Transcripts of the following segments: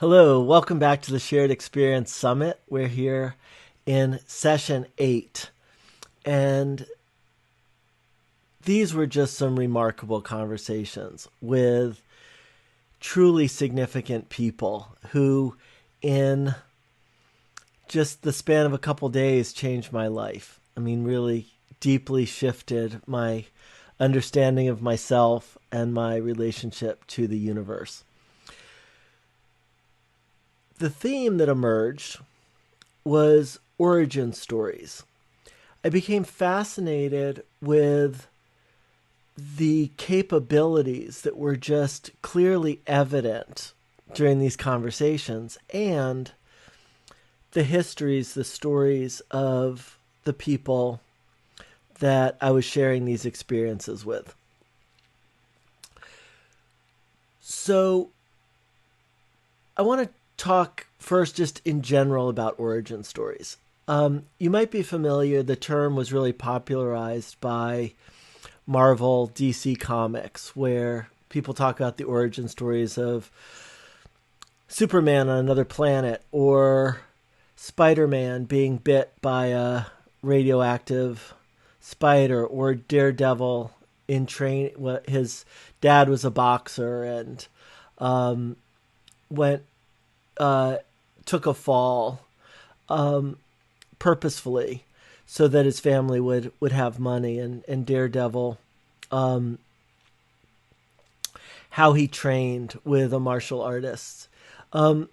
Hello, welcome back to the Shared Experience Summit. We're here in session 8, and these were just some remarkable conversations with truly significant people who, in just the span of a couple days, changed my life. I mean, really deeply shifted my understanding of myself and my relationship to the universe. The theme that emerged was origin stories. I became fascinated with the capabilities that were just clearly evident during these conversations and the histories, the stories of the people that I was sharing these experiences with. So I want to talk first just in general about origin stories. You might be familiar, the term was really popularized by Marvel DC Comics, where people talk about the origin stories of Superman on another planet or Spider-Man being bit by a radioactive spider, or Daredevil in train. His dad was a boxer and went took a fall purposefully so that his family would have money, and Daredevil, how he trained with a martial artist. And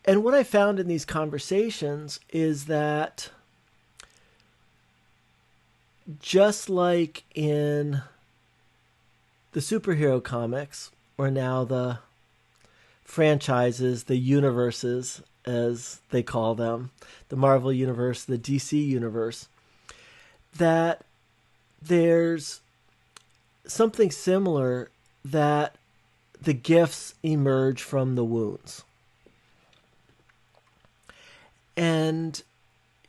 what I found in these conversations is that just like in the superhero comics, or now the franchises, the universes, as they call them, the Marvel universe, the DC universe, that there's something similar, that the gifts emerge from the wounds. And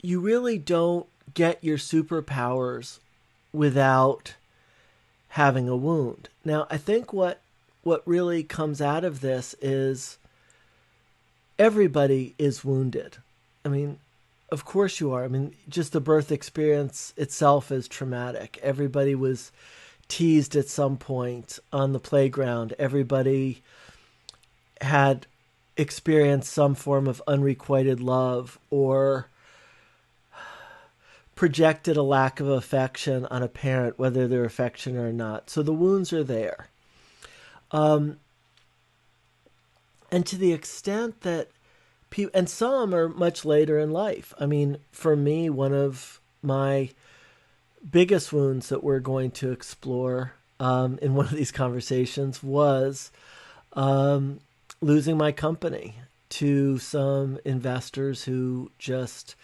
you really don't get your superpowers without having a wound. Now, I think what really comes out of this is everybody is wounded. I mean, of course you are. I mean, just the birth experience itself is traumatic. Everybody was teased at some point on the playground. Everybody had experienced some form of unrequited love or projected a lack of affection on a parent, whether they're affectionate or not. So the wounds are there. And to the extent that people, and some are much later in life. I mean, for me, one of my biggest wounds that we're going to explore in one of these conversations was losing my company to some investors who just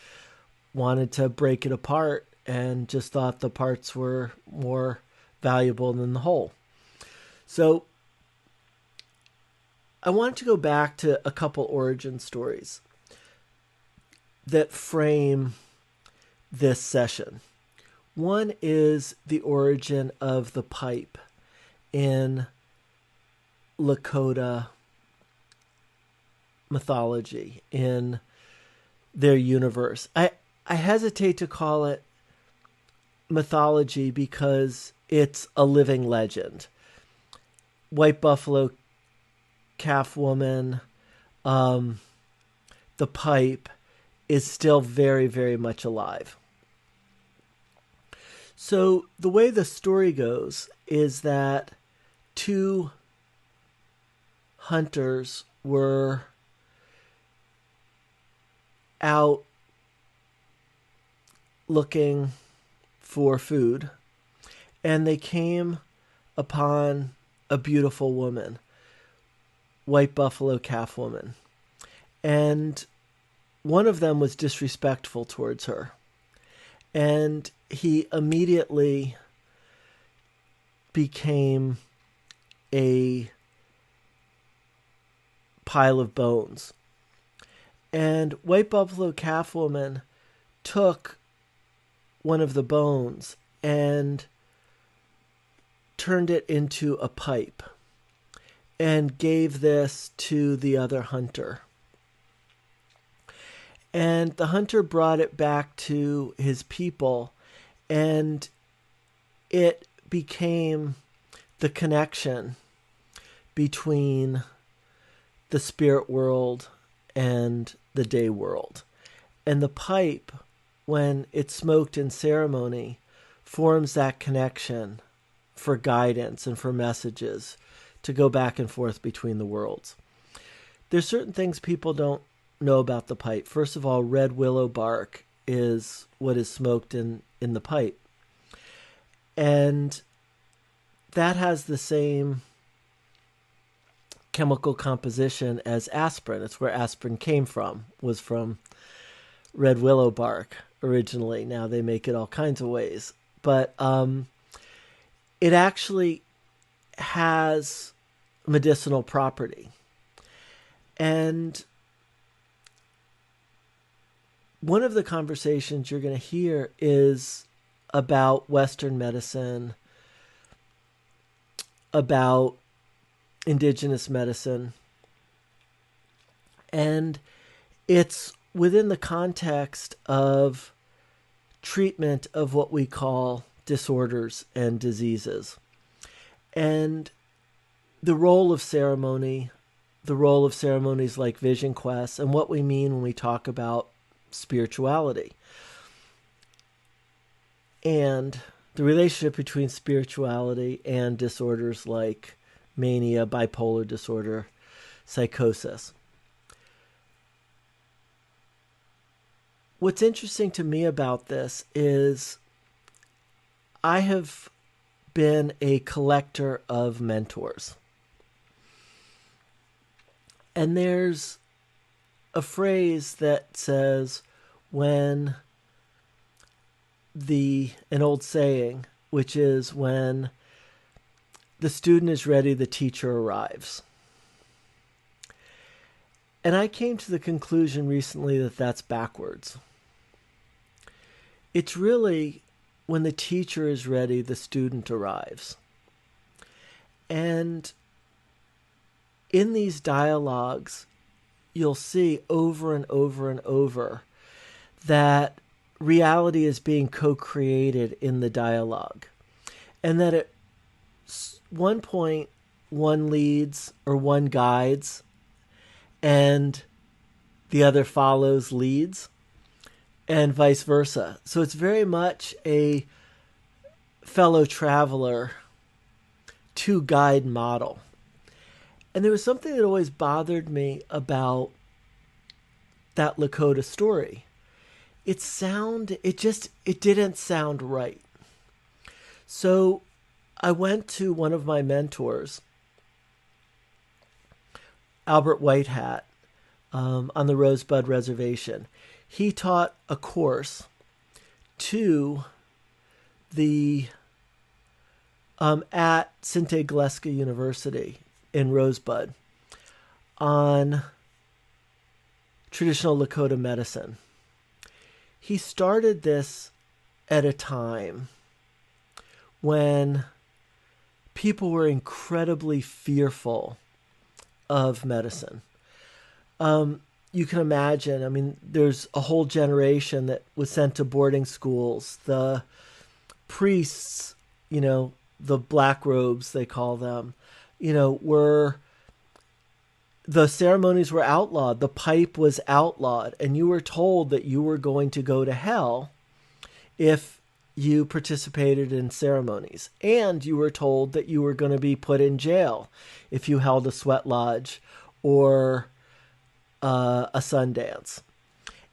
wanted to break it apart and just thought the parts were more valuable than the whole. So I wanted to go back to a couple origin stories that frame this session. One is the origin of the pipe in Lakota mythology, in their universe. I hesitate to call it mythology because it's a living legend. White Buffalo Calf Woman, the pipe is still very, very much alive. So the way the story goes is that two hunters were out looking for food, and they came upon a beautiful woman, White Buffalo Calf Woman, and one of them was disrespectful towards her, and he immediately became a pile of bones. And White Buffalo Calf Woman took one of the bones and turned it into a pipe. and gave this to the other hunter. And the hunter brought it back to his people, and it became the connection between the spirit world and the day world. And the pipe, when it's smoked in ceremony, forms that connection for guidance and for messages to go back and forth between the worlds. There's certain things people don't know about the pipe. First of all, red willow bark is what is smoked in the pipe. And that has the same chemical composition as aspirin. It's where aspirin came from, was from red willow bark originally. Now they make it all kinds of ways. But it actually has medicinal property. And one of the conversations you're going to hear is about Western medicine, about indigenous medicine. And it's within the context of treatment of what we call disorders and diseases. And the role of ceremony, the role of ceremonies like Vision Quest, and what we mean when we talk about spirituality. And the relationship between spirituality and disorders like mania, bipolar disorder, psychosis. What's interesting to me about this is I have been a collector of mentors. And there's a phrase that says an old saying, which is when the student is ready, the teacher arrives. And I came to the conclusion recently that that's backwards. It's really when the teacher is ready, the student arrives. And in these dialogues, you'll see over and over and over that reality is being co-created in the dialogue. And that at one point, one leads or one guides and the other follows, leads, and vice versa. So it's very much a fellow traveler to guide model. And there was something that always bothered me about that Lakota story. It didn't sound right. So I went to one of my mentors, Albert Whitehat, on the Rosebud Reservation. He taught a course to the at Sinte Gleska University in Rosebud on traditional Lakota medicine. He started this at a time when people were incredibly fearful of medicine. You can imagine, I mean, there's a whole generation that was sent to boarding schools. The priests, the black robes, they call them, the ceremonies were outlawed. The pipe was outlawed. And you were told that you were going to go to hell if you participated in ceremonies. And you were told that you were going to be put in jail if you held a sweat lodge or a Sundance.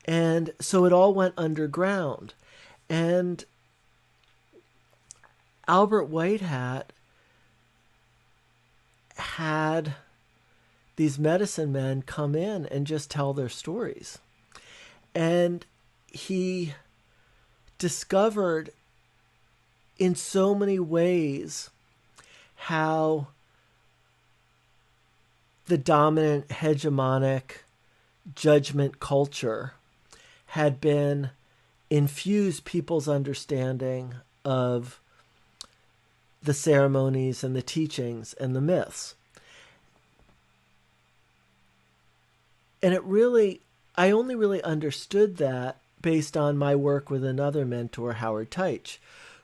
And so it all went underground. And Albert Whitehat had these medicine men come in and just tell their stories. And he discovered in so many ways how the dominant hegemonic judgment culture had been infused people's understanding of the ceremonies and the teachings and the myths. And I only really understood that based on my work with another mentor, Howard Teich,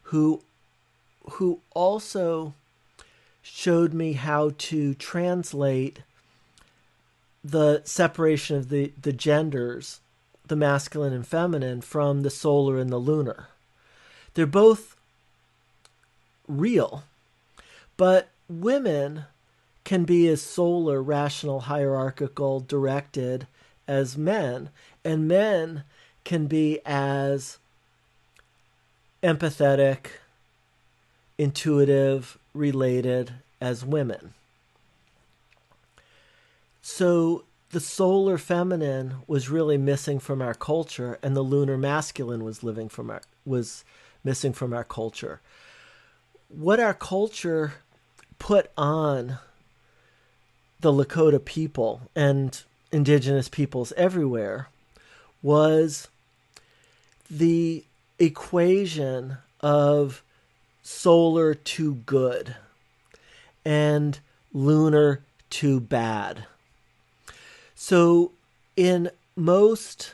who also showed me how to translate the separation of the genders, the masculine and feminine, from the solar and the lunar. They're both real, but women can be as solar, rational, hierarchical, directed as men, and men can be as empathetic, intuitive, related as women. So the solar feminine was really missing from our culture, and the lunar masculine was missing from our culture. What our culture put on the Lakota people and indigenous peoples everywhere was the equation of solar to good and lunar to bad. So in most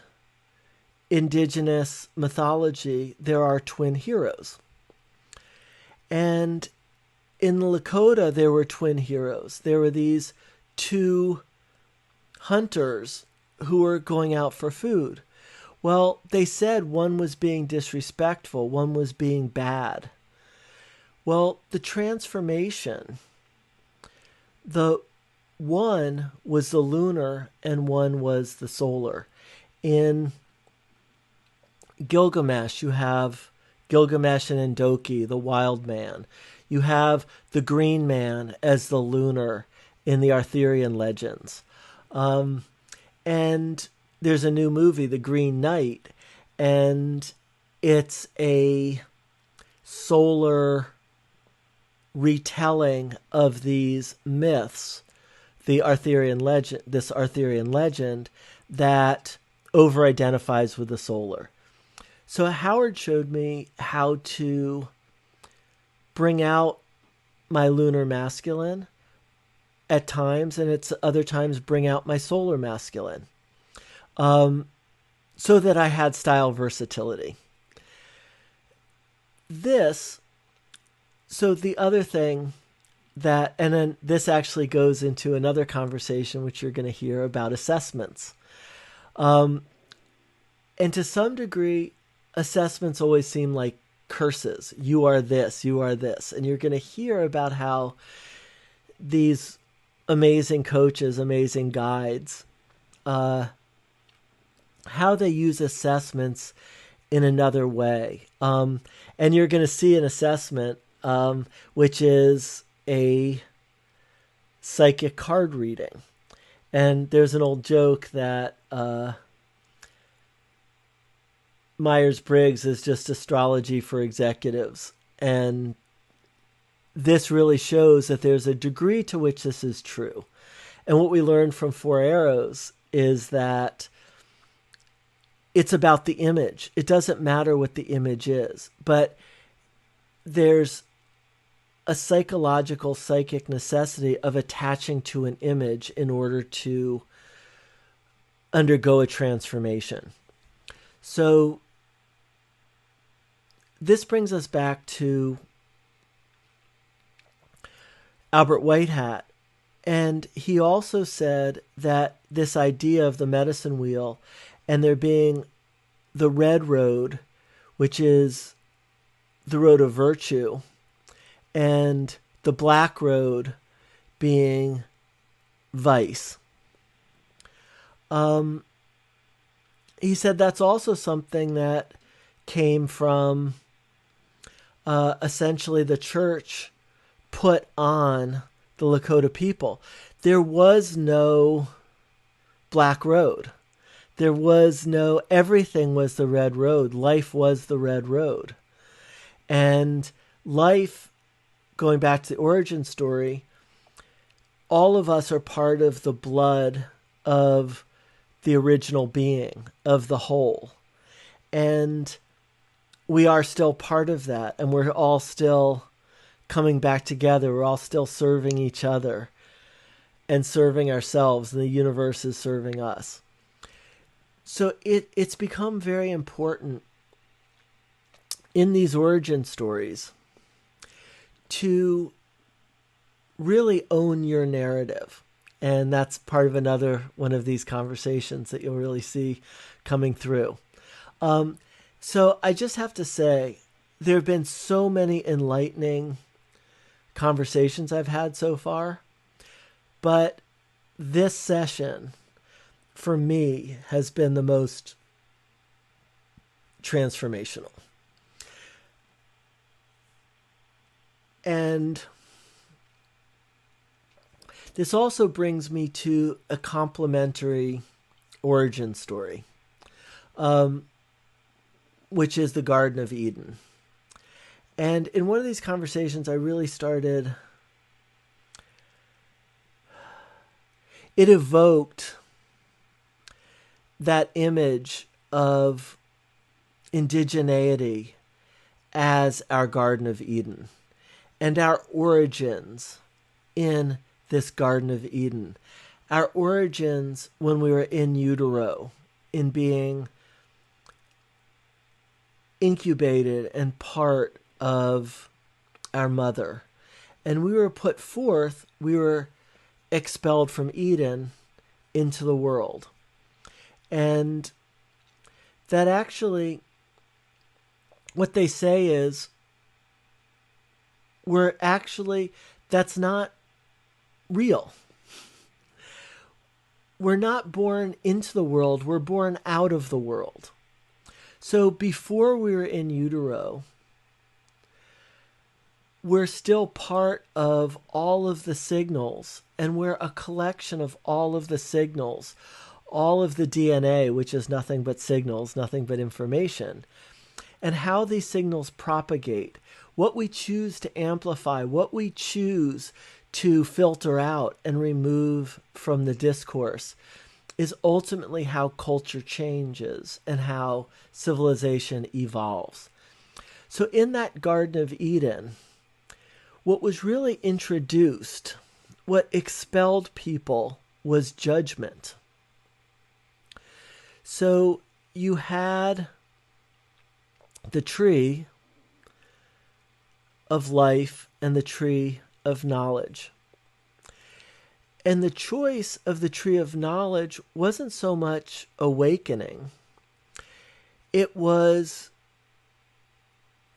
indigenous mythology, there are twin heroes. And in the Lakota, there were twin heroes. There were these two hunters who were going out for food. Well, they said one was being disrespectful, one was being bad. Well, the transformation, the one was the lunar and one was the solar. In Gilgamesh, you have Gilgamesh and Endoki, the wild man. You have the green man as the lunar in the Arthurian legends. And there's a new movie, The Green Knight, and it's a solar retelling of these myths, this Arthurian legend that over-identifies with the solar. So Howard showed me how to bring out my lunar masculine at times, and at other times bring out my solar masculine, so that I had style versatility. So the other thing that, and then this actually goes into another conversation which you're going to hear about assessments. And to some degree, assessments always seem like curses. You are this, you are this. And you're going to hear about how these amazing coaches, amazing guides, how they use assessments in another way. And you're going to see an assessment, which is a psychic card reading. And there's an old joke that Myers-Briggs is just astrology for executives. And this really shows that there's a degree to which this is true. And what we learned from Four Arrows is that it's about the image. It doesn't matter what the image is, but there's a psychological, psychic necessity of attaching to an image in order to undergo a transformation. So this brings us back to Albert Whitehat. And he also said that this idea of the medicine wheel and there being the red road, which is the road of virtue, and the black road being vice. He said that's also something that came from essentially the church put on the Lakota people. There was no black road. There was no, everything was the red road. Life was the red road. And life, going back to the origin story, all of us are part of the blood of the original being, of the whole. And we are still part of that. And we're all still coming back together. We're all still serving each other. and serving ourselves, and the universe is serving us. So it's become very important in these origin stories to really own your narrative. And that's part of another one of these conversations that you'll really see coming through. So I just have to say, there have been so many enlightening conversations I've had so far, but this session for me has been the most transformational. And this also brings me to a complementary origin story, which is the Garden of Eden. And in one of these conversations, I really started, it evoked that image of indigeneity as our Garden of Eden and our origins in this Garden of Eden. Our origins when we were in utero, in being incubated and part of our mother. And we were put forth, we were expelled from Eden into the world. And that actually, what they say is, that's not real. We're not born into the world, we're born out of the world. So before we were in utero, we're still part of all of the signals, and we're a collection of all of the signals, all of the DNA, which is nothing but signals, nothing but information, and how these signals propagate, what we choose to amplify, what we choose to filter out and remove from the discourse is ultimately how culture changes and how civilization evolves. So in that Garden of Eden, what was really introduced, what expelled people, was judgment. So you had the tree of life and the tree of knowledge. And the choice of the tree of knowledge wasn't so much awakening. It was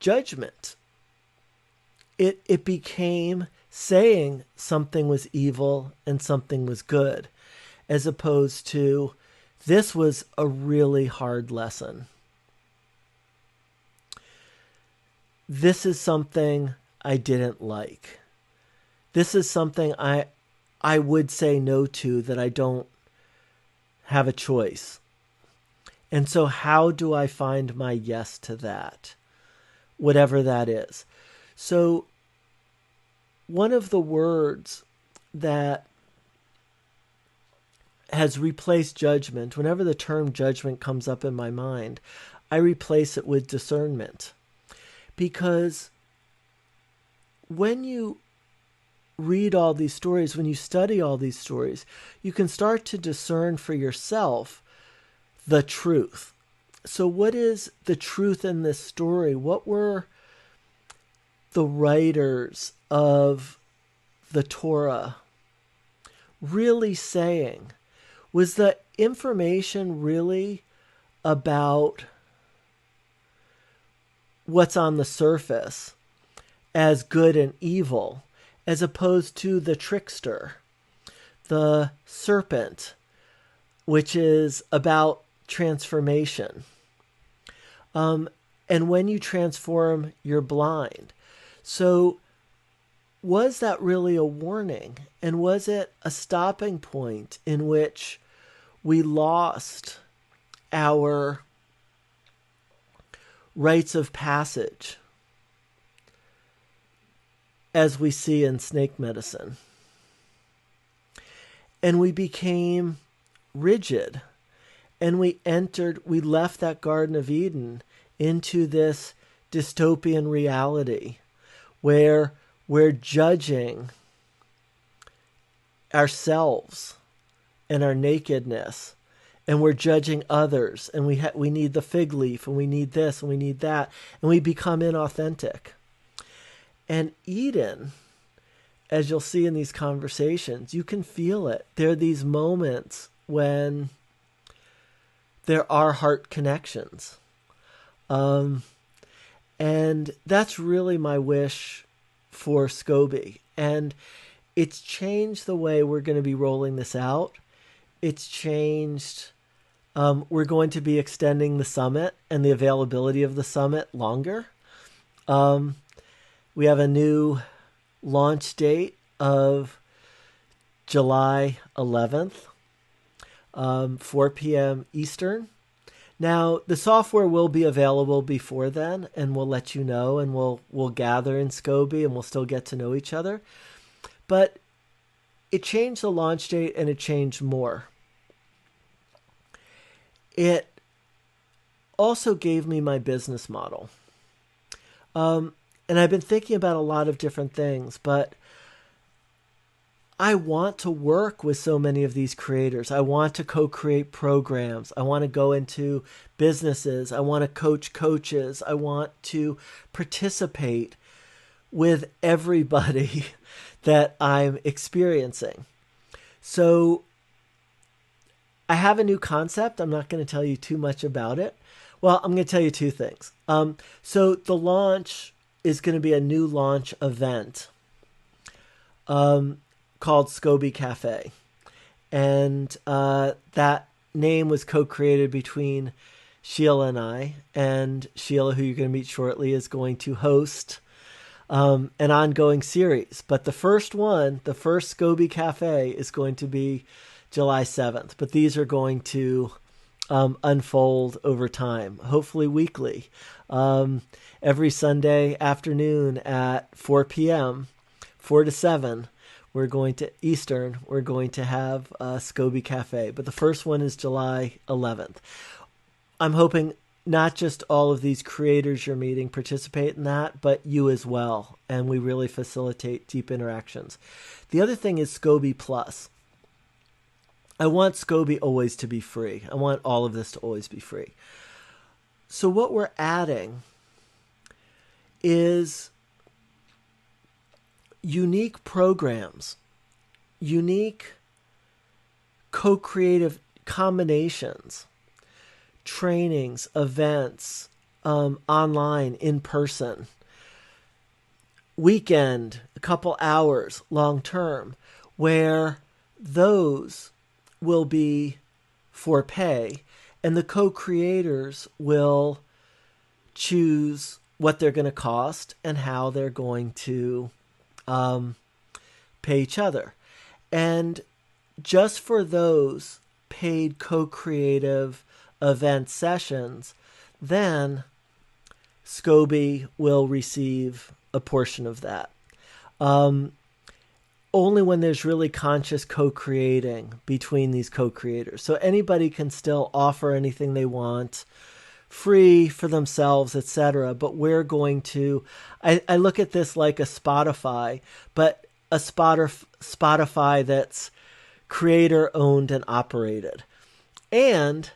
judgment. It became saying something was evil and something was good, as opposed to this was a really hard lesson. This is something I didn't like. This is something I would say no to, that I don't have a choice. And so how do I find my yes to that? Whatever that is. So one of the words that has replaced judgment, whenever the term judgment comes up in my mind, I replace it with discernment. Because when you read all these stories, when you study all these stories, you can start to discern for yourself the truth. So what is the truth in this story? What were the writers of the Torah really saying? Was the information really about what's on the surface as good and evil, as opposed to the trickster, the serpent, which is about transformation? And when you transform, you're blind. So was that really a warning? And was it a stopping point in which we lost our rites of passage, as we see in snake medicine? And we became rigid, and we left that Garden of Eden into this dystopian reality where we're judging ourselves and our nakedness, and we're judging others, and we need the fig leaf, and we need this, and we need that, and we become inauthentic. And Eden, as you'll see in these conversations, you can feel it. There are these moments when there are heart connections. And that's really my wish for Scobie. And it's changed the way we're going to be rolling this out. It's changed. We're going to be extending the summit and the availability of the summit longer. We have a new launch date of July 11th, 4 p.m. Eastern. Now, the software will be available before then, and we'll let you know, and we'll gather in Scobie, and we'll still get to know each other. But it changed the launch date, and it changed more. It also gave me my business model. And I've been thinking about a lot of different things, but I want to work with so many of these creators. I want to co-create programs. I want to go into businesses. I want to coach coaches. I want to participate with everybody that I'm experiencing. So I have a new concept. I'm not going to tell you too much about it. Well, I'm going to tell you two things. So the launch is going to be a new launch event called Scobie Cafe. And that name was co-created between Sheila and I. And Sheila, who you're going to meet shortly, is going to host an ongoing series. But the first Scobie Cafe, is going to be July 7th. But these are going to unfold over time, hopefully weekly. Every Sunday afternoon at 4 p.m., 4 to 7, we're going to Eastern, we're going to have a Scobie Cafe. But the first one is July 11th. I'm hoping not just all of these creators you're meeting participate in that, but you as well. And we really facilitate deep interactions. The other thing is Scobie Plus. I want Scobie always to be free. I want all of this to always be free. So what we're adding is unique programs, unique co-creative combinations, trainings, events, online, in person, weekend, a couple hours, long term, where those will be for pay, and the co-creators will choose what they're going to cost and how they're going to pay each other. And just for those paid co-creative event sessions, then Scobie will receive a portion of that. Only when there's really conscious co-creating between these co-creators. So anybody can still offer anything they want, free for themselves, etc. But we're going to, I look at this like a Spotify, but a Spotify that's creator owned and operated. And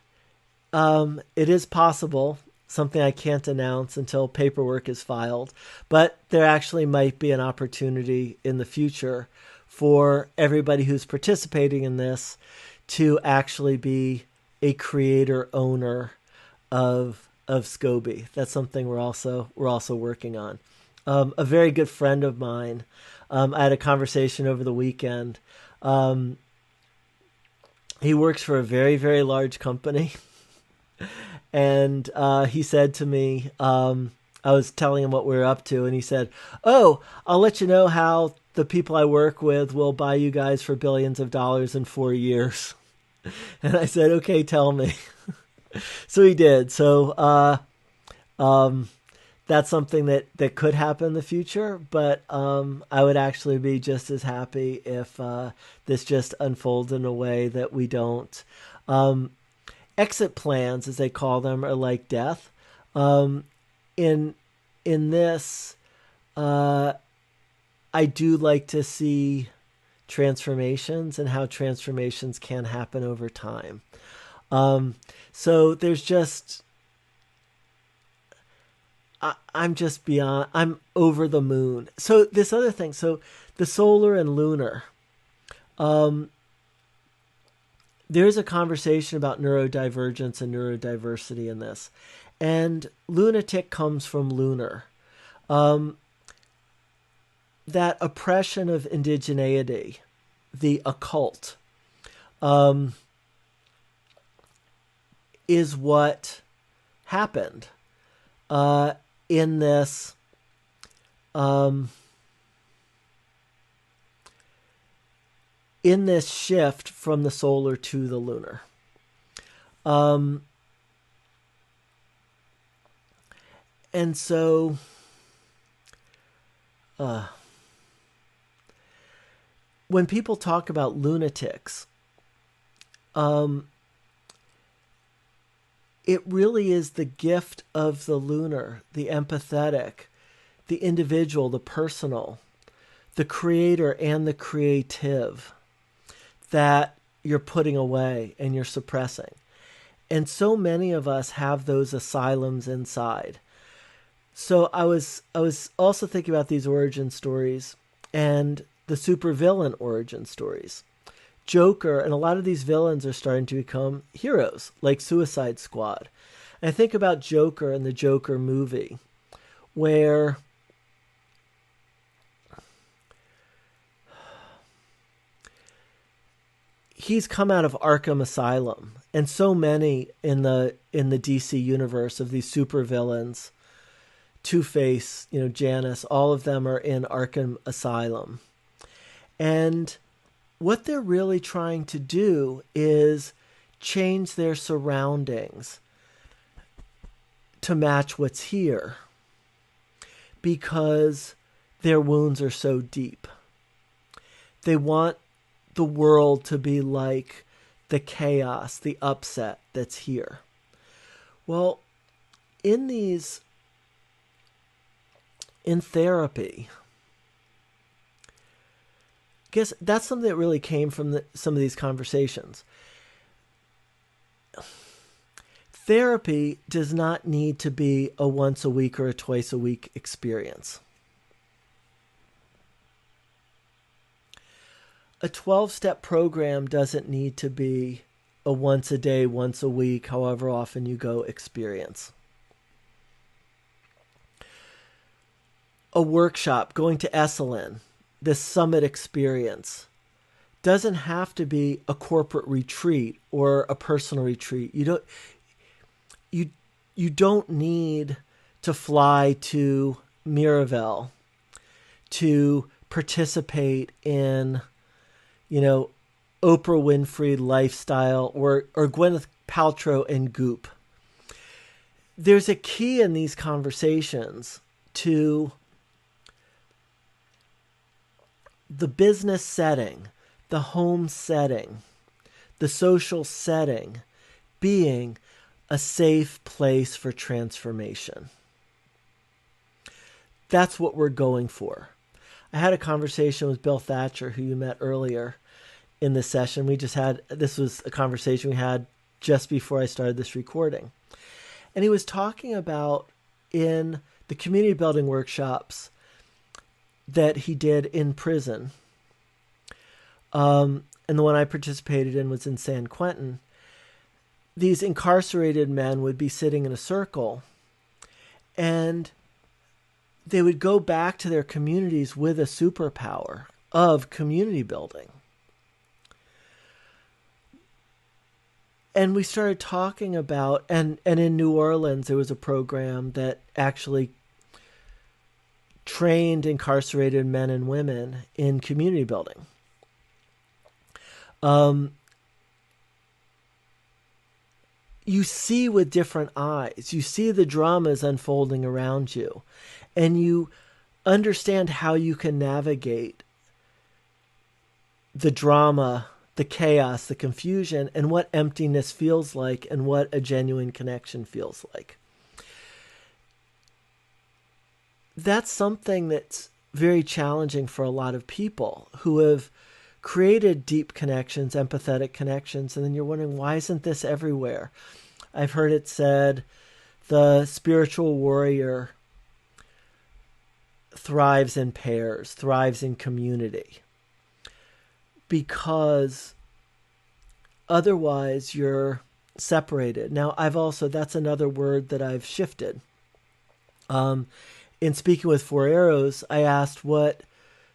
it is possible, something I can't announce until paperwork is filed, but there actually might be an opportunity in the future for everybody who's participating in this to actually be a creator owner of Scobie. That's something we're also working on. A very good friend of mine, I had a conversation over the weekend. He works for a very, very large company. And he said to me, I was telling him what we were up to, and he said, "Oh, I'll let you know how the people I work with will buy you guys for billions of dollars in 4 years." And I said, "Okay, tell me." So he did. So that's something that could happen in the future, but I would actually be just as happy if this just unfolds in a way that we don't. Exit plans, as they call them, are like death. In this, I do like to see transformations and how transformations can happen over time. So there's just, I'm just beyond, I'm over the moon. So this other thing, so the solar and lunar, there's a conversation about neurodivergence and neurodiversity in this. And lunatic comes from lunar. That oppression of indigeneity, the occult, is what happened in this shift from the solar to the lunar. And so when people talk about lunatics, it really is the gift of the lunar, the empathetic, the individual, the personal, the creator and the creative that you're putting away and you're suppressing. And so many of us have those asylums inside. So I was also thinking about these origin stories and the supervillain origin stories. Joker and a lot of these villains are starting to become heroes, like Suicide Squad. And I think about Joker and the Joker movie, where he's come out of Arkham Asylum, and so many in the DC universe of these supervillains, Two-Face, Janice, all of them are in Arkham Asylum. And what they're really trying to do is change their surroundings to match what's here, because their wounds are so deep. They want the world to be like the chaos, the upset that's here. Well, in therapy, I guess that's something that really came from some of these conversations. Therapy does not need to be a once a week or a twice a week experience. A 12-step program doesn't need to be a once a day, once a week, however often you go experience. A workshop, going to Esalen, this summit experience, doesn't have to be a corporate retreat or a personal retreat. You don't need to fly to Miraval to participate in, Oprah Winfrey lifestyle or Gwyneth Paltrow and Goop. There's a key in these conversations to the business setting, the home setting, the social setting being a safe place for transformation. That's what we're going for. I had a conversation with Bill Thatcher, who you met earlier in this session. This was a conversation we had just before I started this recording. And he was talking about in the community building workshops that he did in prison. And the one I participated in was in San Quentin. These incarcerated men would be sitting in a circle, and they would go back to their communities with a superpower of community building. And we started talking about, and in New Orleans, there was a program that actually trained incarcerated men and women in community building. You see with different eyes. You see the dramas unfolding around you, and you understand how you can navigate the drama, the chaos, the confusion, and what emptiness feels like and what a genuine connection feels like. That's something that's very challenging for a lot of people who have created deep connections, empathetic connections, and then you're wondering, why isn't this everywhere? I've heard it said the spiritual warrior thrives in pairs, thrives in community, because otherwise you're separated. Now, that's another word that I've shifted. In speaking with Four Arrows, I asked what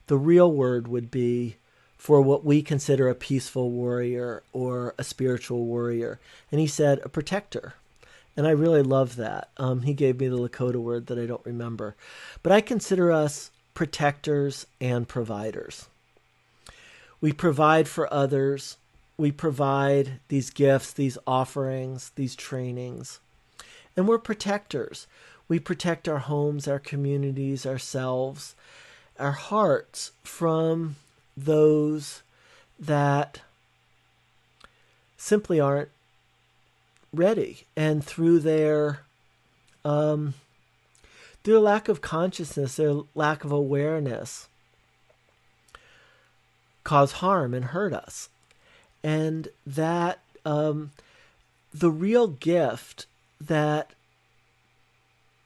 the real word would be for what we consider a peaceful warrior or a spiritual warrior. And he said a protector. And I really love that. He gave me the Lakota word that I don't remember. But I consider us protectors and providers. We provide for others. We provide these gifts, these offerings, these trainings. And we're protectors. We protect our homes, our communities, ourselves, our hearts from those that simply aren't ready, and through their lack of consciousness, their lack of awareness, cause harm and hurt us. And that the real gift that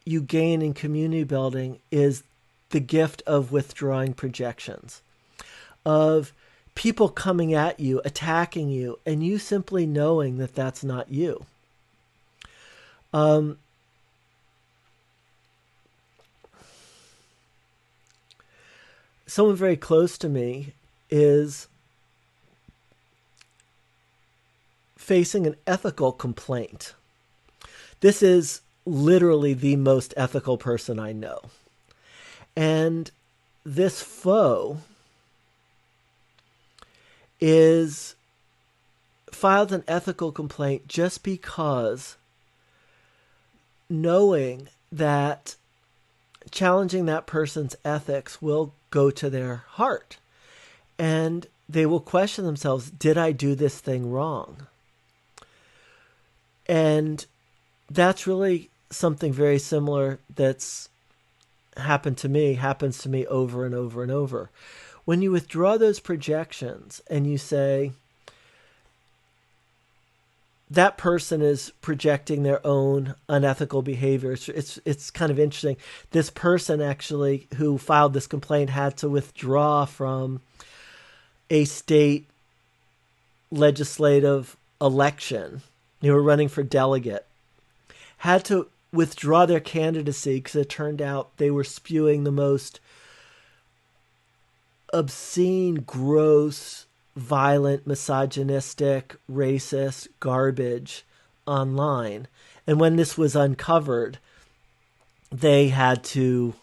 you gain in community building is the gift of withdrawing projections, of people coming at you, attacking you, and you simply knowing that that's not you. Someone very close to me is facing an ethical complaint. This is literally the most ethical person I know. And this foe is filed an ethical complaint just because knowing that challenging that person's ethics will go to their heart. And they will question themselves, did I do this thing wrong? And that's really something very similar that's happens to me over and over and over. When you withdraw those projections and you say, that person is projecting their own unethical behavior. It's kind of interesting. This person actually who filed this complaint had to withdraw from a state legislative election. They were running for delegate. Had to withdraw their candidacy because it turned out they were spewing the most obscene, gross, violent, misogynistic, racist garbage online. And when this was uncovered, they had to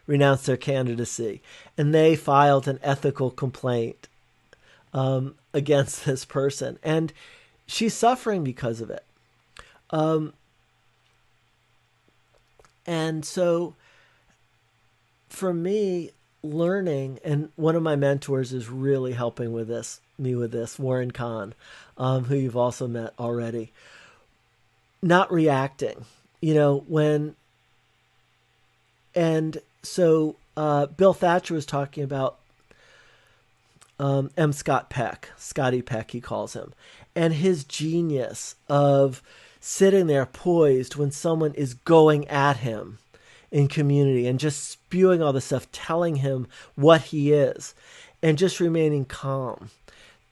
renounce their candidacy. And they filed an ethical complaint against this person. And she's suffering because of it. And so for me, learning, and one of my mentors is really helping with me with this, Warren Kahn, who you've also met already. Not reacting, and so Bill Thatcher was talking about M. Scott Peck, Scotty Peck, he calls him, and his genius of sitting there poised when someone is going at him in community and just spewing all this stuff, telling him what he is, and just remaining calm.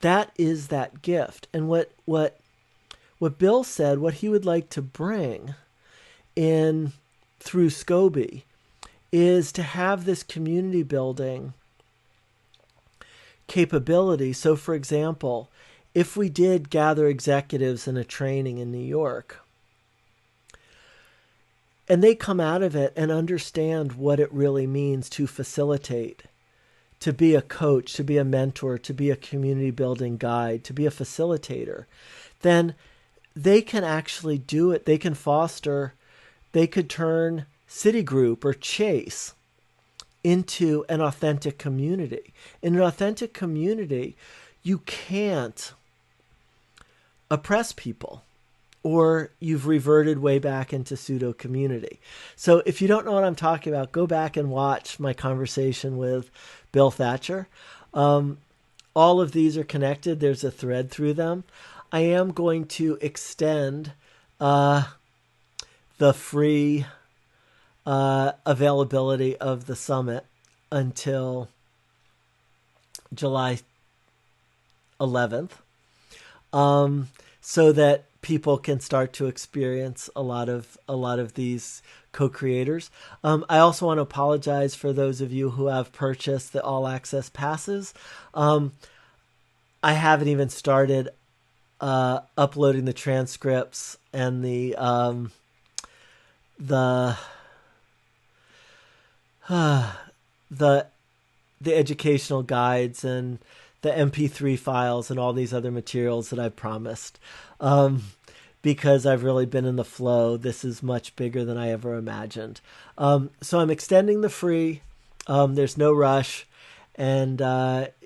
That is that gift. And what Bill said, what he would like to bring in through Scobie is to have this community building capability. So, for example, if we did gather executives in a training in New York, and they come out of it and understand what it really means to facilitate, to be a coach, to be a mentor, to be a community building guide, to be a facilitator, then they can actually do it. They can foster, they could turn Citigroup or Chase into an authentic community. In an authentic community, you can't oppress people, or you've reverted way back into pseudo community. So if you don't know what I'm talking about, go back and watch my conversation with Bill Thatcher. all of these are connected. There's a thread through them. I am going to extend the free availability of the summit until July 11th, so that people can start to experience a lot of these co-creators. I also want to apologize for those of you who have purchased the all access passes. I haven't even started uploading the transcripts and the educational guides and the MP3 files and all these other materials that I promised. Because I've really been in the flow. This is much bigger than I ever imagined. So I'm extending the free. There's no rush, and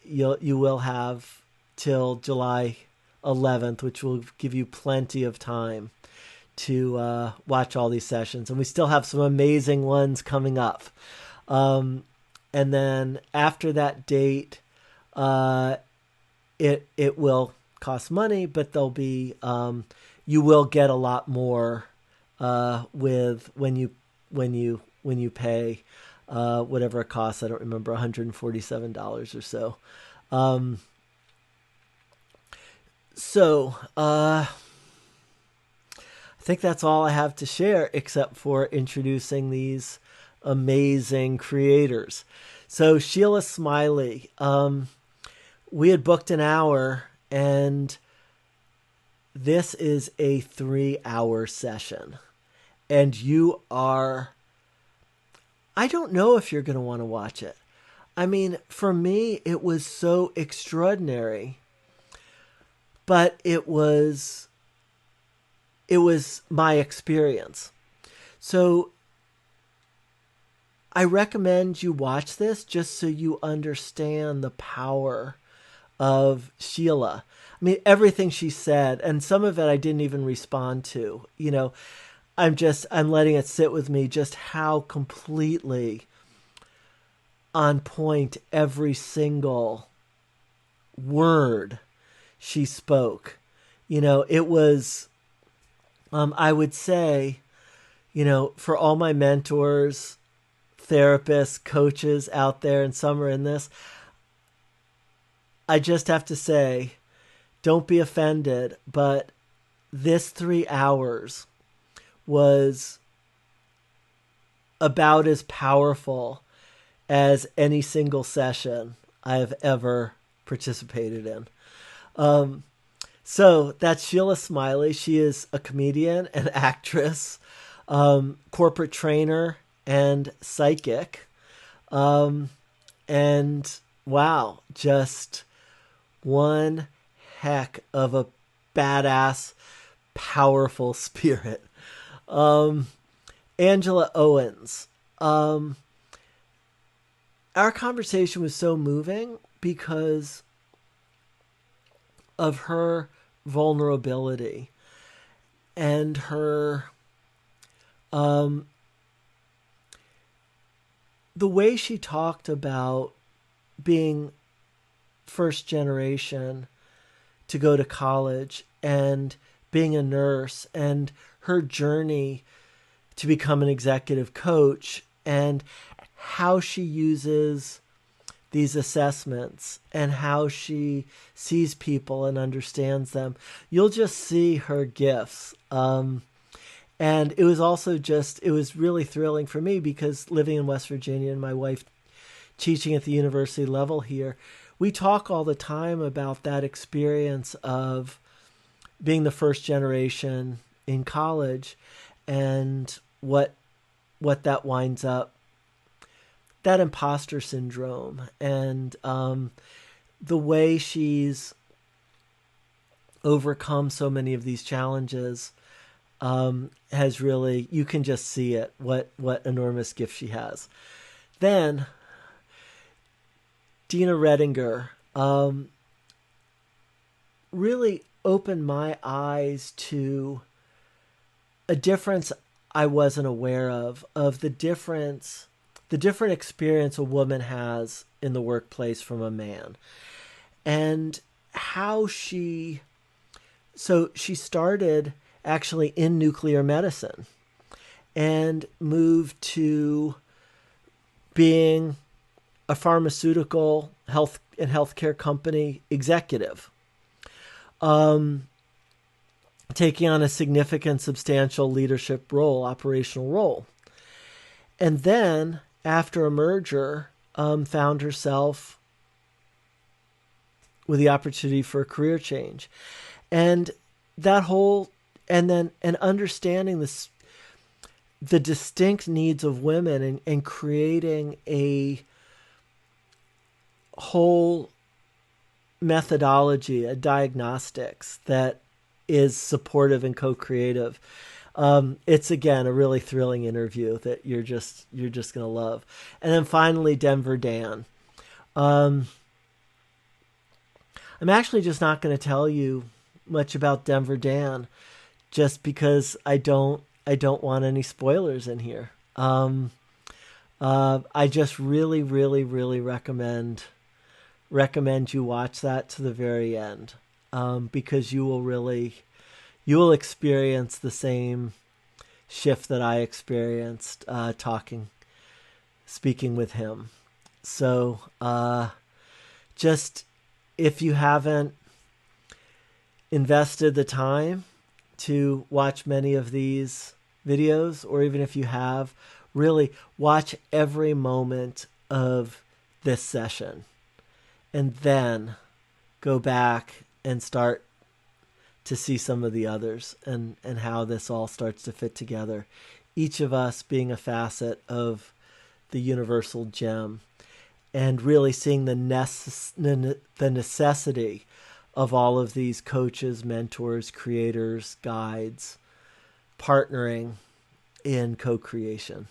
you will have till July 11th, which will give you plenty of time to watch all these sessions. And we still have some amazing ones coming up. And then after that date, it will cost money, but there'll be you will get a lot more with when you pay whatever it costs. I don't remember, $147 or so. So I think that's all I have to share, except for introducing these amazing creators. So Sheila Smiley, we had booked an hour, and this is a 3-hour session. And I don't know if you're going to want to watch it. I mean, for me, it was so extraordinary, but it was my experience. So I recommend you watch this just so you understand the power of Sheila. I mean, everything she said, and some of it I didn't even respond to. I'm letting it sit with me just how completely on point every single word she spoke. It was, I would say, for all my mentors, therapists, coaches out there, and some are in this, I just have to say, don't be offended, but this 3 hours was about as powerful as any single session I've ever participated in. So that's Sheila Smiley. She is a comedian, an actress, corporate trainer, and psychic. And wow, just one heck of a badass, powerful spirit. Angela Owens. Our conversation was so moving because of her vulnerability and her the way she talked about being first generation to go to college and being a nurse, and her journey to become an executive coach, and how she uses these assessments and how she sees people and understands them. You'll just see her gifts. And it was also it was really thrilling for me because living in West Virginia and my wife teaching at the university level here, we talk all the time about that experience of being the first generation in college and what that winds up, that imposter syndrome, and the way she's overcome so many of these challenges has really, you can just see it, what enormous gift she has. Then Dina Redinger really opened my eyes to a difference I wasn't aware of the different experience a woman has in the workplace from a man. and how she started actually in nuclear medicine and moved to being a pharmaceutical healthcare company executive, taking on a significant, substantial leadership role, operational role. And then, after a merger, found herself with the opportunity for a career change. And and understanding the distinct needs of women, and creating a whole methodology, a diagnostics that is supportive and co-creative. It's, again, a really thrilling interview that you're just going to love. And then finally, Denver Dan. I'm actually just not going to tell you much about Denver Dan, just because I don't want any spoilers in here. I just really, really, really recommend you watch that to the very end, because you will experience the same shift that I experienced speaking with him. So just, if you haven't invested the time to watch many of these videos, or even if you have, really watch every moment of this session, and then go back and start to see some of the others, and how this all starts to fit together. Each of us being a facet of the universal gem, and really seeing the necessity of all of these coaches, mentors, creators, guides, partnering in co-creation.